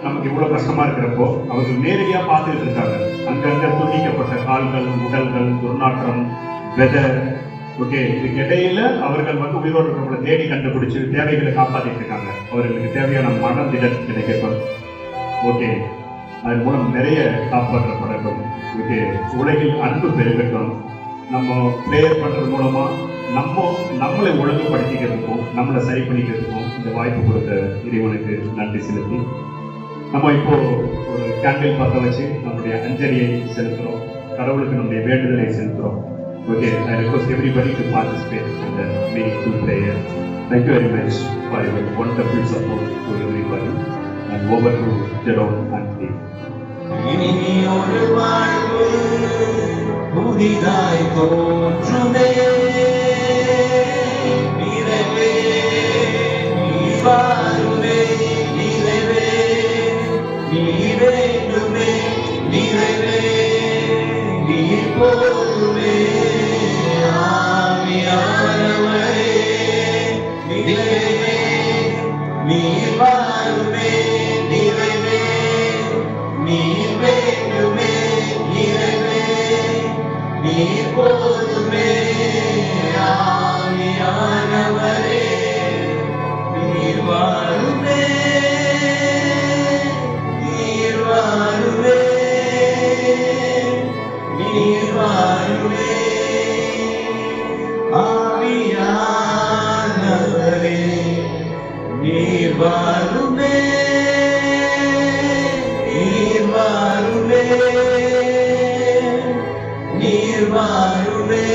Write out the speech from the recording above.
நமக்கு இவ்வளவு கஷ்டமா இருக்கிறப்போ அவர்கள் நேரடியா பார்த்துட்டு இருக்காங்க. அங்கங்க துண்டிக்கப்பட்ட கால்கள், உடல்கள், துர்நாற்றம், வெதர். ஓகே, இதுக்கு இடையில அவர்கள் உயிரோடு இருக்கிறவங்களை தேடி கண்டுபிடிச்சு தேவைகளை காப்பாற்றிட்டு இருக்காங்க. அவர்களுக்கு தேவையான மனதிடம் கிடைக்கட்டும். ஓகே, அதன் மூலம் நிறைய காப்பாற்றப்படட்டும். ஓகே, உலகில் அன்பு பெருகட்டும். நம்ம ப்ரேயர் பண்றது மூலமா நம்மளை ஒழுங்குபடுத்திக்கிறதுக்கும் நம்மளை சரி பண்ணிக்கிறதுக்கும் இந்த வாய்ப்பு கொடுத்த இறைவனுக்கு நன்றி செலுத்தி நம்ம இப்போ ஒரு கேண்டில் பற்ற வச்சு நம்முடைய அஞ்சலியை செலுத்துறோம். கடவுளுக்கு நம்முடைய வேண்டுதலை செலுத்துறோம். Okay, I request everybody to participate in the meaningful prayer. Thank you very much for your wonderful support to everybody. And over to Jerome and Steve. இனிமையோடு வாழ்வு புதிதாய் தோன்றுமே, நிறைவே நீ வாருமே, நிறைவே நீ வேண்டுமே, நிறைவே நீ போதுமே, ஆவியானவரே நிறைவே நீ வாருமே, நிறைவே நீ வேண்டுமே, நிறைவே நீ போதுமே, ஆவியானவரே நீர் வாருமே, நீர் வாருமே, நீர் வாருமே, ஆவியானவரே நீர் வாருமே, நீர் வாருமே, நீர் வாருமே.